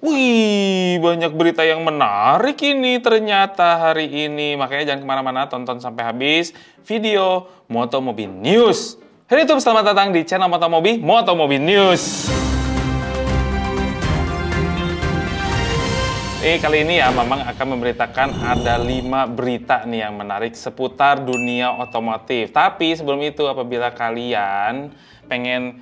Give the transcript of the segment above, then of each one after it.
Wih, banyak berita yang menarik ini ternyata hari ini. Makanya jangan kemana-mana, tonton sampai habis video Motomobi News. Hai YouTube, selamat datang di channel Motomobi News. Kali ini ya, Mamang akan memberitakan ada 5 berita nih yang menarik seputar dunia otomotif. Tapi sebelum itu, apabila kalian pengen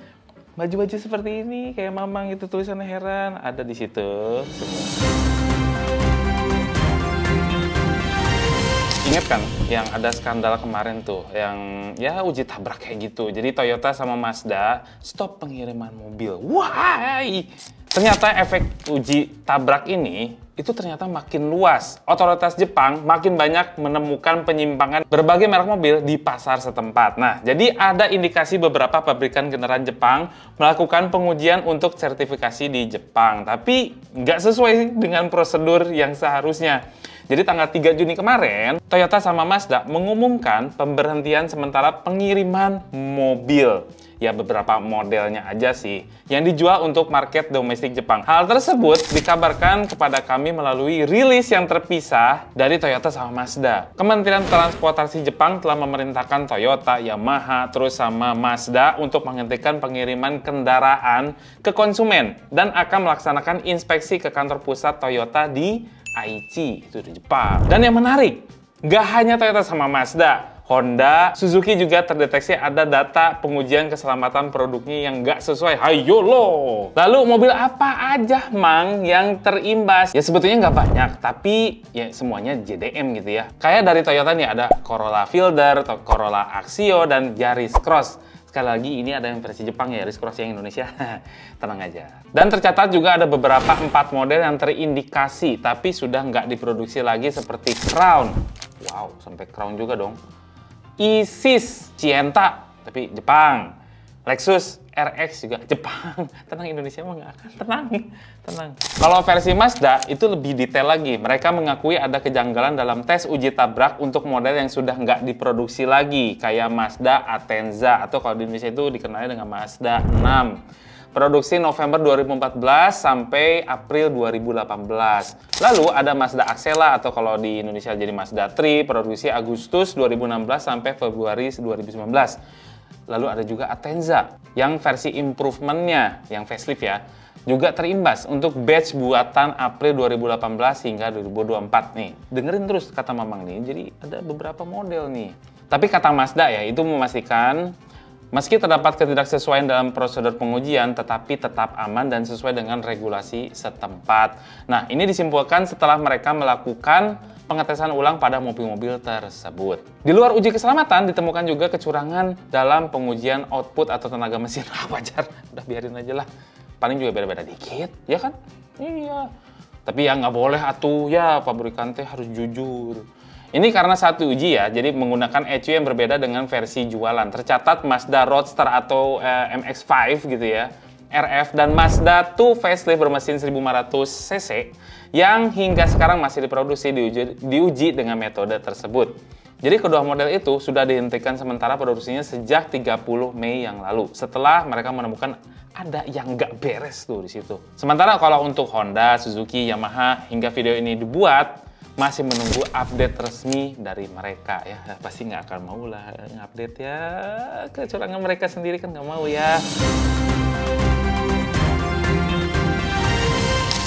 baju-baju seperti ini, kayak Mamang itu tulisannya heran, ada di situ semua. Ingat kan yang ada skandal kemarin tuh, yang ya uji tabrak kayak gitu. Jadi Toyota sama Mazda stop pengiriman mobil. Why? Ternyata efek uji tabrak ini itu ternyata makin luas. Otoritas Jepang makin banyak menemukan penyimpangan berbagai merek mobil di pasar setempat. Nah, jadi ada indikasi beberapa pabrikan kendaraan Jepang melakukan pengujian untuk sertifikasi di Jepang. Tapi nggak sesuai dengan prosedur yang seharusnya. Jadi tanggal 3 Juni kemarin, Toyota sama Mazda mengumumkan pemberhentian sementara pengiriman mobil. Ya beberapa modelnya aja sih, yang dijual untuk market domestik Jepang. Hal tersebut dikabarkan kepada kami melalui rilis yang terpisah dari Toyota sama Mazda. Kementerian Transportasi Jepang telah memerintahkan Toyota, Yamaha, terus sama Mazda untuk menghentikan pengiriman kendaraan ke konsumen dan akan melaksanakan inspeksi ke kantor pusat Toyota di Aichi, itu di Jepang. Dan yang menarik, nggak hanya Toyota sama Mazda, Honda, Suzuki juga terdeteksi ada data pengujian keselamatan produknya yang nggak sesuai. Hayo lo! Lalu mobil apa aja, Mang, yang terimbas? Ya sebetulnya nggak banyak, tapi ya semuanya JDM gitu ya. Kayak dari Toyota nih ada Corolla Fielder, Corolla Axio, dan Yaris Cross. Sekali lagi ini ada yang versi Jepang ya, Yaris Cross yang Indonesia. Tenang aja. Dan tercatat juga ada beberapa 4 model yang terindikasi, tapi sudah nggak diproduksi lagi seperti Crown. Wow, sampai Crown juga dong. Isis, Sienta, tapi Jepang. Lexus RX juga Jepang. Tenang, Indonesia mah nggak akan. Tenang. Kalau versi Mazda itu lebih detail lagi. Mereka mengakui ada kejanggalan dalam tes uji tabrak untuk model yang sudah nggak diproduksi lagi, kayak Mazda Atenza atau kalau di Indonesia itu dikenal dengan Mazda 6. Produksi November 2014 sampai April 2018. Lalu ada Mazda Axela atau kalau di Indonesia jadi Mazda 3, produksi Agustus 2016 sampai Februari 2019. Lalu ada juga Atenza yang versi improvementnya, yang facelift ya, juga terimbas untuk batch buatan April 2018 hingga 2024 nih. Dengerin terus kata Mamang nih, jadi ada beberapa model nih. Tapi kata Mazda ya, itu memastikan meski terdapat ketidaksesuaian dalam prosedur pengujian, tetapi tetap aman dan sesuai dengan regulasi setempat. Nah, ini disimpulkan setelah mereka melakukan pengetesan ulang pada mobil-mobil tersebut. Di luar uji keselamatan, ditemukan juga kecurangan dalam pengujian output atau tenaga mesin. Wajar, udah biarin aja lah. Paling juga beda-beda dikit, ya kan? Iya. Tapi ya nggak boleh atuh, ya pabrikan teh harus jujur. Ini karena satu uji ya, jadi menggunakan ECU yang berbeda dengan versi jualan. Tercatat Mazda Roadster atau MX-5 gitu ya, RF, dan Mazda 2 facelift bermesin 1500 cc yang hingga sekarang masih diproduksi diuji dengan metode tersebut. Jadi kedua model itu sudah dihentikan sementara produksinya sejak 30 Mei yang lalu, setelah mereka menemukan ada yang nggak beres tuh di situ. Sementara kalau untuk Honda, Suzuki, Yamaha hingga video ini dibuat, masih menunggu update resmi dari mereka ya. Pasti nggak akan mau lah ngupdate ya, kecurangan mereka sendiri kan nggak mau ya.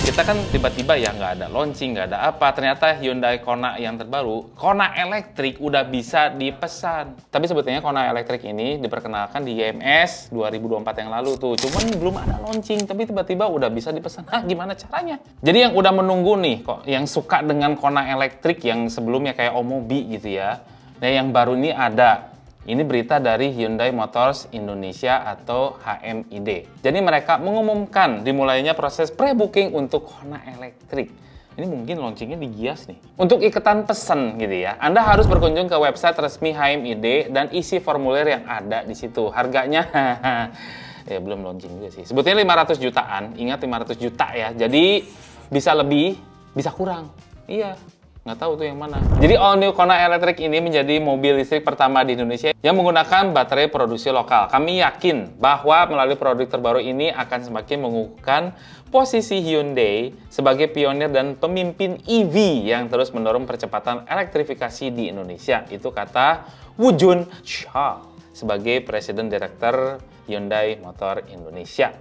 Kita kan tiba-tiba ya nggak ada launching, nggak ada apa. Ternyata Hyundai Kona yang terbaru, Kona elektrik udah bisa dipesan. Tapi sebetulnya Kona elektrik ini diperkenalkan di IMS 2024 yang lalu tuh. Cuman belum ada launching, tapi tiba-tiba udah bisa dipesan. Gimana caranya? Jadi yang udah menunggu nih, kok yang suka dengan Kona elektrik yang sebelumnya kayak Omobi gitu ya. Nah yang baru ini ada. Ini berita dari Hyundai Motors Indonesia atau HMID. Jadi mereka mengumumkan dimulainya proses pre-booking untuk Kona elektrik. Ini mungkin launchingnya di Gias nih. Untuk iketan pesan gitu ya, Anda harus berkunjung ke website resmi HMID dan isi formulir yang ada di situ. Harganya ya belum launching juga sih. Sebetulnya 500 jutaan. Ingat 500 juta ya. Jadi bisa lebih, bisa kurang. Iya. Nggak tahu tuh yang mana. Jadi All New Kona Electric ini menjadi mobil listrik pertama di Indonesia yang menggunakan baterai produksi lokal. Kami yakin bahwa melalui produk terbaru ini akan semakin mengukuhkan posisi Hyundai sebagai pionir dan pemimpin EV yang terus mendorong percepatan elektrifikasi di Indonesia. Itu kata Woo Jun Cha sebagai Presiden Direktur Hyundai Motor Indonesia.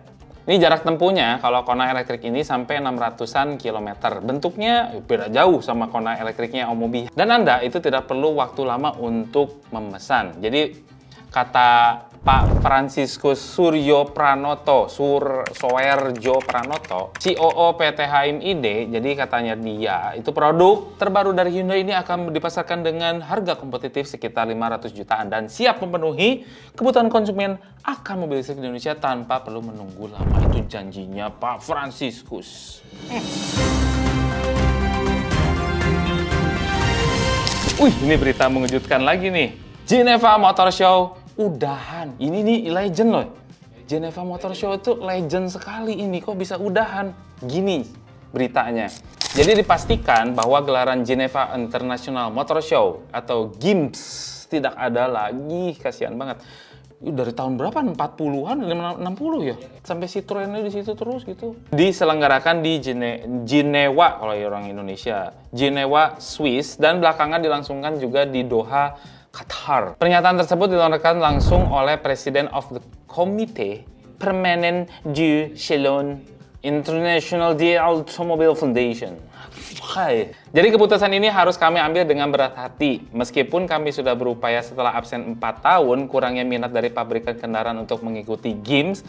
Ini jarak tempuhnya kalau Kona elektrik ini sampai 600-an kilometer. Bentuknya beda jauh sama Kona elektriknya Om Mobi. Dan Anda itu tidak perlu waktu lama untuk memesan. Jadi kata Pak Franciscus Suryo Pranoto, Soerjo Pranoto, COO PT HMID, jadi katanya dia, itu produk terbaru dari Hyundai ini akan dipasarkan dengan harga kompetitif sekitar 500 jutaan dan siap memenuhi kebutuhan konsumen akan mobil listrik di Indonesia tanpa perlu menunggu lama. Itu janjinya Pak Franciscus. Wih, ini berita mengejutkan lagi nih. Geneva Motor Show udahan. Ini nih legend loh. Geneva Motor Show itu legend sekali ini. Kok bisa udahan? Gini beritanya. Jadi dipastikan bahwa gelaran Geneva International Motor Show atau GIMS tidak ada lagi. Kasihan banget. Dari tahun berapa? 40-an, 60 ya? Sampai Citroennya di situ terus gitu. Diselenggarakan di Jenewa, kalau orang Indonesia. Jenewa, Swiss, dan belakangan dilangsungkan juga di Doha, Qatar. Pernyataan tersebut dilontarkan langsung oleh President of the Comité Permanent du Salon International de Automobile Foundation. Hai. Jadi keputusan ini harus kami ambil dengan berat hati. Meskipun kami sudah berupaya setelah absen 4 tahun, kurangnya minat dari pabrikan kendaraan untuk mengikuti GIMS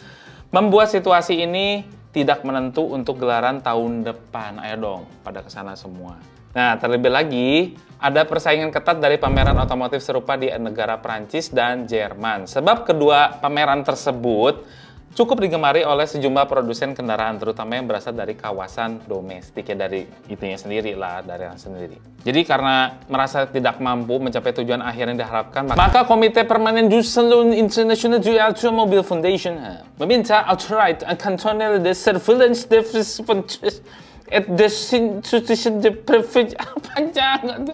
membuat situasi ini tidak menentu untuk gelaran tahun depan. Ayo dong, pada kesana semua. Nah, terlebih lagi, ada persaingan ketat dari pameran otomotif serupa di negara Prancis dan Jerman. Sebab kedua pameran tersebut cukup digemari oleh sejumlah produsen kendaraan, terutama yang berasal dari kawasan domestik, ya dari itunya sendiri lah, dari yang sendiri. Jadi karena merasa tidak mampu mencapai tujuan akhir yang diharapkan, maka Komite Permanen du Salon International du Automobile Foundation meminta outright and cantonner the surveillance devices at the institution the privilege panjang.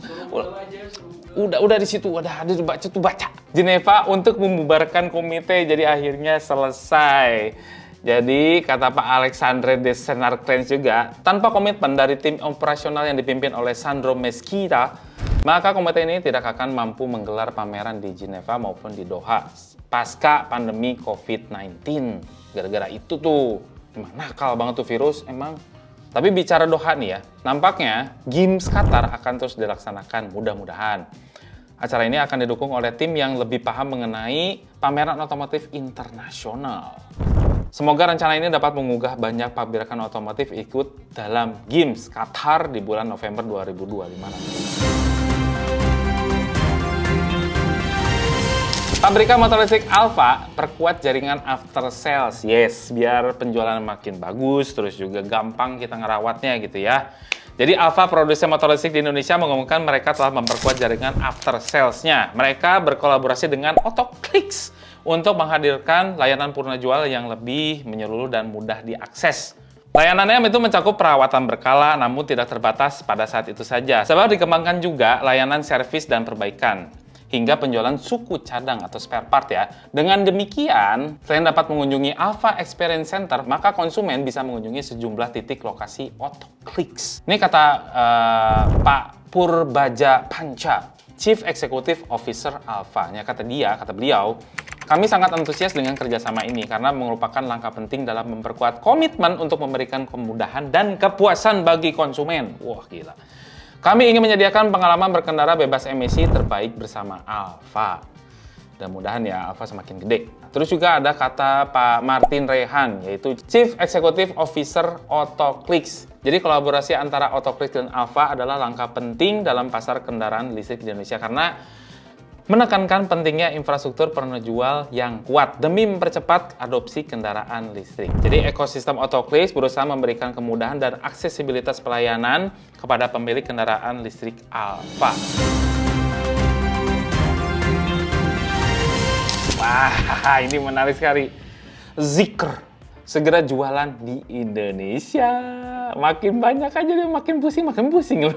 Udah di situ, udah dibaca tuh baca. Geneva untuk membubarkan komite, jadi akhirnya selesai. Jadi kata Pak Alexandre de Senarcrens juga, tanpa komitmen dari tim operasional yang dipimpin oleh Sandro Mesquita, maka komite ini tidak akan mampu menggelar pameran di Geneva maupun di Doha pasca pandemi COVID-19. Gara-gara itu tuh, emang nakal banget tuh virus, emang. Tapi bicara Doha nih ya, nampaknya GIMS Qatar akan terus dilaksanakan mudah-mudahan. Acara ini akan didukung oleh tim yang lebih paham mengenai pameran otomotif internasional. Semoga rencana ini dapat menggugah banyak pabrikan otomotif ikut dalam GIMS Qatar di bulan November 2025 nanti. Pabrikan motor listrik Alfa perkuat jaringan after sales, yes, biar penjualan makin bagus, terus juga gampang kita ngerawatnya gitu ya. Jadi Alfa, produsen motor listrik di Indonesia, mengumumkan mereka telah memperkuat jaringan after sales-nya. Mereka berkolaborasi dengan Autoclicks untuk menghadirkan layanan purna jual yang lebih menyeluruh dan mudah diakses. Layanannya itu mencakup perawatan berkala, namun tidak terbatas pada saat itu saja. Sebab dikembangkan juga layanan servis dan perbaikan, hingga penjualan suku cadang atau spare part ya. Dengan demikian, selain dapat mengunjungi Alfa Experience Center, maka konsumen bisa mengunjungi sejumlah titik lokasi Autoclicks. Ini kata Pak Purbaja Panca, Chief Executive Officer Alfa. Kata beliau, kami sangat antusias dengan kerjasama ini karena merupakan langkah penting dalam memperkuat komitmen untuk memberikan kemudahan dan kepuasan bagi konsumen. Wah, gila. Kami ingin menyediakan pengalaman berkendara bebas emisi terbaik bersama Alfa. Dan mudahan ya Alfa semakin gede. Terus juga ada kata Pak Martin Rehan, yaitu Chief Executive Officer Autoclicks. Jadi kolaborasi antara Autoclicks dan Alfa adalah langkah penting dalam pasar kendaraan listrik di Indonesia karena menekankan pentingnya infrastruktur penjual yang kuat demi mempercepat adopsi kendaraan listrik. Jadi ekosistem Autoclicks berusaha memberikan kemudahan dan aksesibilitas pelayanan kepada pemilik kendaraan listrik Alfa. Wah, ini menarik sekali. Zeekr segera jualan di Indonesia. Makin banyak aja dia makin pusing loh.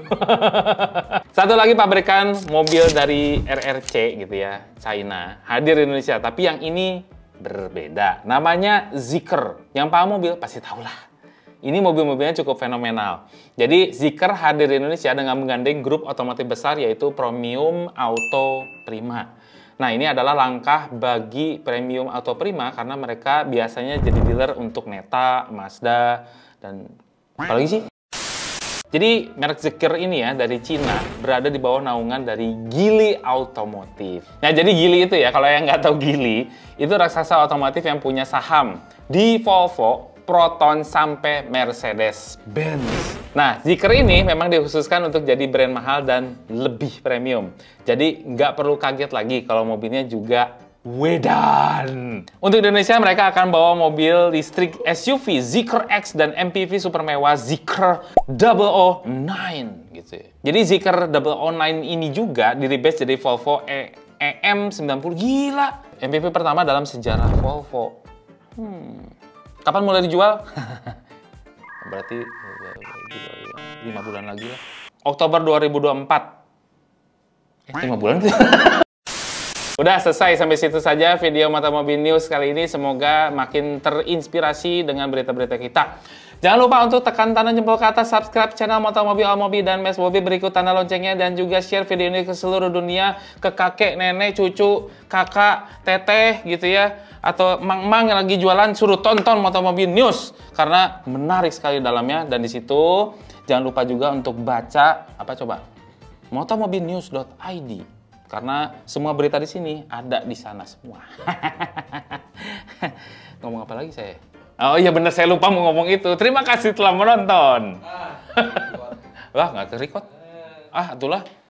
Satu lagi pabrikan mobil dari RRC gitu ya, China, hadir di Indonesia. Tapi yang ini berbeda. Namanya Zeekr. Yang paham mobil pasti tahu lah. Ini mobil-mobilnya cukup fenomenal. Jadi Zeekr hadir di Indonesia dengan menggandeng grup otomotif besar yaitu Premium Auto Prima. Nah, ini adalah langkah bagi Premium Auto Prima karena mereka biasanya jadi dealer untuk Neta, Mazda, dan apalagi sih? Jadi merek Zeekr ini ya dari Cina berada di bawah naungan dari Geely Automotive. Nah, jadi Geely itu ya, kalau yang nggak tahu Geely, itu raksasa otomotif yang punya saham di Volvo, Proton, sampai Mercedes-Benz. Nah, Zeekr ini memang dikhususkan untuk jadi brand mahal dan lebih premium. Jadi nggak perlu kaget lagi kalau mobilnya juga Wedan. Untuk Indonesia, mereka akan bawa mobil listrik SUV Zeekr X dan MPV super mewah Zeekr 009 gitu ya. Jadi Zeekr 009 ini juga di-rebase jadi Volvo EM90. Gila, MPV pertama dalam sejarah Volvo. Kapan mulai dijual? Berarti 5 bulan lagi lah. Oktober 2024. 5 bulan? Udah selesai, sampai situ saja video Mata Mobil News kali ini. Semoga makin terinspirasi dengan berita-berita kita. Jangan lupa untuk tekan tanda jempol ke atas, subscribe channel Mata Mobil Almobi dan Mes Mobil, berikut tanda loncengnya, dan juga share video ini ke seluruh dunia, ke kakek, nenek, cucu, kakak, teteh gitu ya, atau mang-mang yang lagi jualan, suruh tonton Mata Mobil News karena menarik sekali dalamnya. Dan di situ jangan lupa juga untuk baca apa coba? motomobilnews.id. Karena semua berita di sini ada di sana semua. Ngomong apa lagi saya? Oh iya bener, saya lupa mau ngomong itu. Terima kasih telah menonton. Wah, nggak ke-record. Ah, itulah.